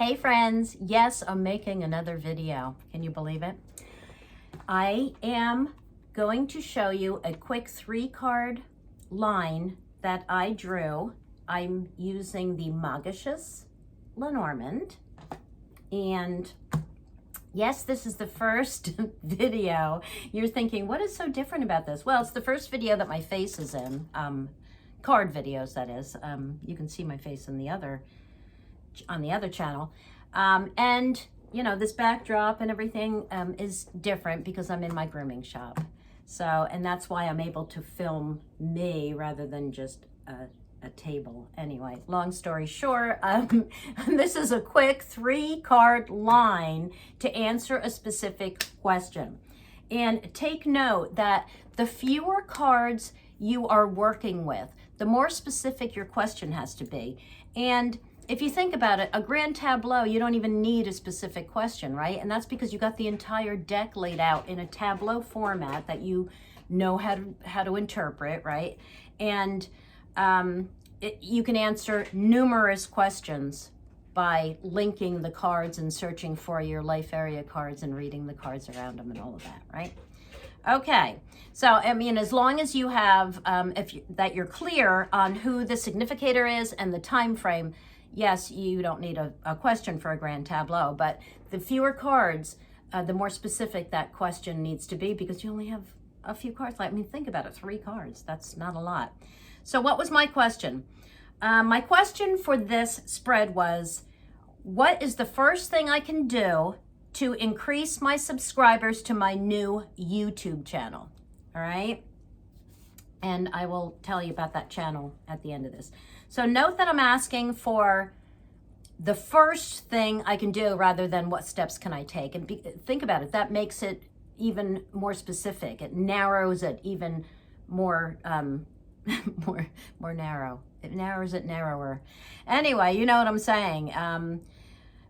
Hey friends, yes, I'm making another video. Can you believe it? I am going to show you a quick 3-card line that I drew. I'm using the Petit Lenormand. And yes, this is the first video. You're thinking, what is so different about this? Well, it's the first video that my face is in. Card videos, that is. You can see my face on the other channel. And you know, this backdrop and everything is different because I'm in my grooming shop. So, and that's why I'm able to film me rather than just a table. Anyway, long story short, this is a quick 3-card line to answer a specific question. And take note that the fewer cards you are working with, the more specific your question has to be. And if you think about it, a grand tableau, you don't even need a specific question, right? And that's because you got the entire deck laid out in a tableau format that you know how to interpret, right? And you can answer numerous questions by linking the cards and searching for your life area cards and reading the cards around them and all of that, right? Okay, so I mean, as long as you have, that you're clear on who the significator is and the time frame, yes, you don't need a question for a grand tableau, but the fewer cards, the more specific that question needs to be because you only have a few cards. I mean, think about it, 3 cards, that's not a lot. So what was my question? My question for this spread was, what is the first thing I can do to increase my subscribers to my new YouTube channel? All right. And I will tell you about that channel at the end of this. So note that I'm asking for the first thing I can do rather than what steps can I take. And think about it, that makes it even more specific. It narrows it even more, more narrow. It narrows it narrower. Anyway, you know what I'm saying.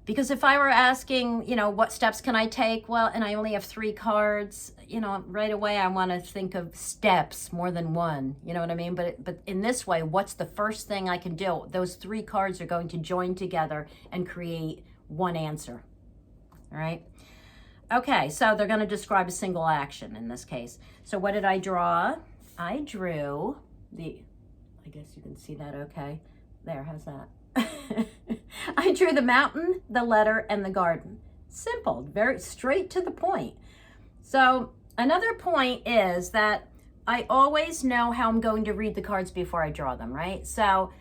Because if I were asking, you know, what steps can I take? Well, and I only have 3 cards, you know, right away I want to think of steps more than one, you know what I mean? But in this way, what's the first thing I can do? Those 3 cards are going to join together and create one answer, all right? Okay, so they're going to describe a single action in this case. So what did I draw? I drew I guess you can see that okay. There, how's that? I drew the mountain, the letter, and the garden. Simple, very straight to the point. So another point is that I always know how I'm going to read the cards before I draw them, right? So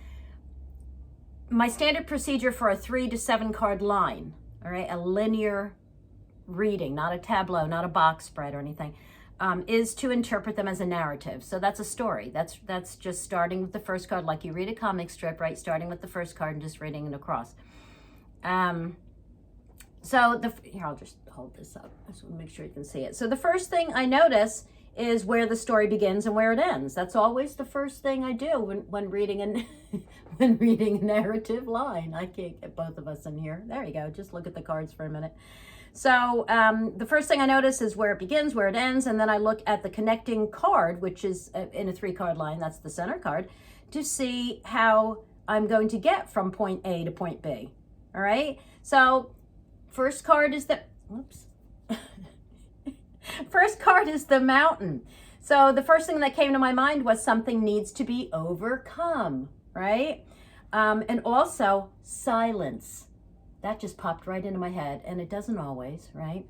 my standard procedure for a 3 to 7 card line, all right, a linear reading, not a tableau, not a box spread or anything, is to interpret them as a narrative. So that's a story. That's just starting with the first card, like you read a comic strip, right? Starting with the first card and just reading it across. So here, I'll just hold this up. I just want to make sure you can see it. So the first thing I notice is where the story begins and where it ends. That's always the first thing I do when reading a narrative line. I can't get both of us in here. There you go. Just look at the cards for a minute. So the first thing I notice is where it begins, where it ends, and then I look at the connecting card, which is in a 3-card line, that's the center card, to see how I'm going to get from point A to point B. All right? So first card is first card is the mountain. So the first thing that came to my mind was something needs to be overcome, right? And also silence. That just popped right into my head, and it doesn't always, right?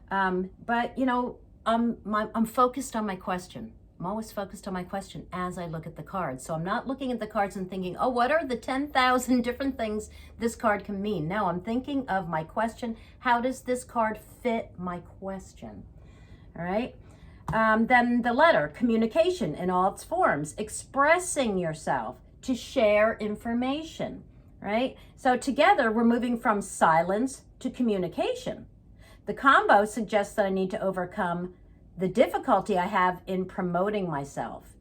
But you know, I'm focused on my question. I'm always focused on my question as I look at the cards. So I'm not looking at the cards and thinking, oh, what are the 10,000 different things this card can mean? No, I'm thinking of my question. How does this card fit my question? All right. Then the letter, communication in all its forms, expressing yourself to share information. Right? So together we're moving from silence to communication. The combo suggests that I need to overcome the difficulty I have in promoting myself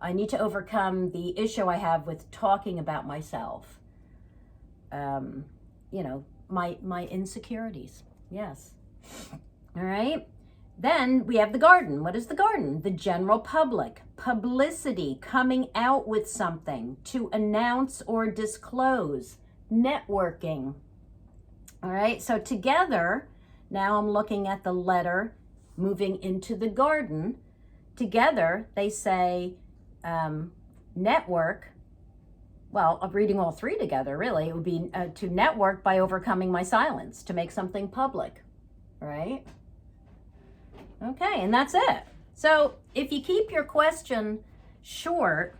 I need to overcome the issue I have with talking about myself. You know, my insecurities. Yes. All right. Then we have the garden. What is the garden? The general public. Publicity, coming out with something to announce or disclose networking. All right, so together, now I'm looking at the letter moving into the garden. Together, they say network. Well, I'm reading all three together, really. It would be to network by overcoming my silence, to make something public, right? Okay, and that's it. So if you keep your question short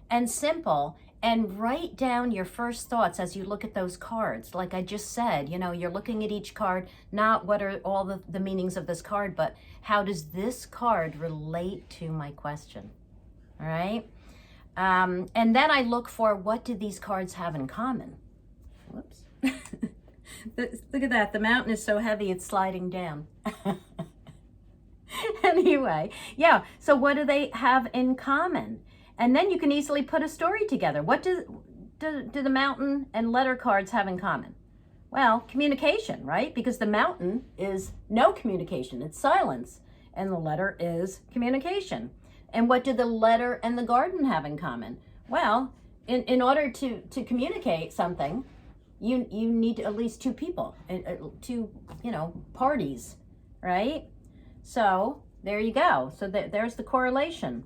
and simple and write down your first thoughts as you look at those cards, like I just said, you know, you're looking at each card, not what are all the meanings of this card, but how does this card relate to my question, all right? And then I look for, what do these cards have in common? Whoops. Look at that. The mountain is so heavy, it's sliding down. Anyway, yeah. So what do they have in common? And then you can easily put a story together. What do the mountain and letter cards have in common? Well, communication, right? Because the mountain is no communication. It's silence. And the letter is communication. And what do the letter and the garden have in common? Well, in order to communicate something, you need at least two people, two, you know, parties, right? So there you go. So there's the correlation.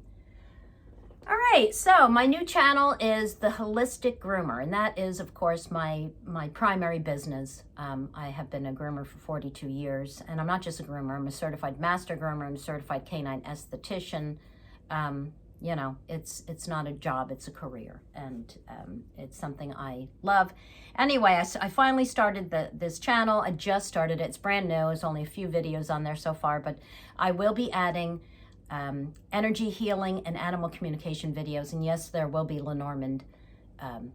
All right, so my new channel is the Holistic Groomer, and that is, of course, my primary business. I have been a groomer for 42 years, and I'm not just a groomer. I'm a certified master groomer. I'm a certified canine esthetician. You know, it's not a job, it's a career, and it's something I love. Anyway, I finally started this channel. I just started it. It's brand new. There's only a few videos on there so far, but I will be adding energy healing and animal communication videos. And yes, there will be Lenormand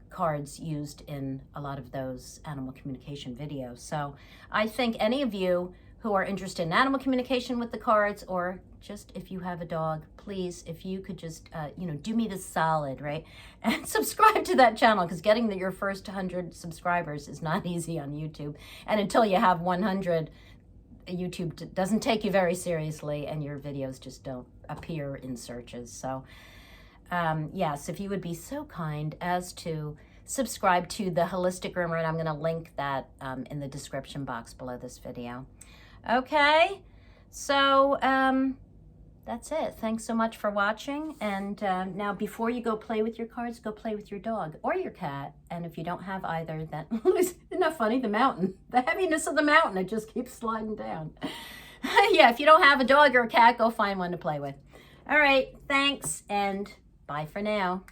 cards used in a lot of those animal communication videos. So I think any of you who are interested in animal communication with the cards, or just if you have a dog, please, if you could just, you know, do me the solid, right? And subscribe to that channel, because getting your first 100 subscribers is not easy on YouTube. And until you have 100, YouTube doesn't take you very seriously, and your videos just don't appear in searches. So yes, if you would be so kind as to subscribe to the Holistic Groomer, and I'm going to link that in the description box below this video. Okay, so that's it. Thanks so much for watching. And now, before you go play with your cards, go play with your dog or your cat. And if you don't have either, then isn't that funny? The mountain, the heaviness of the mountain, it just keeps sliding down. Yeah, if you don't have a dog or a cat, go find one to play with. All right, thanks, and bye for now.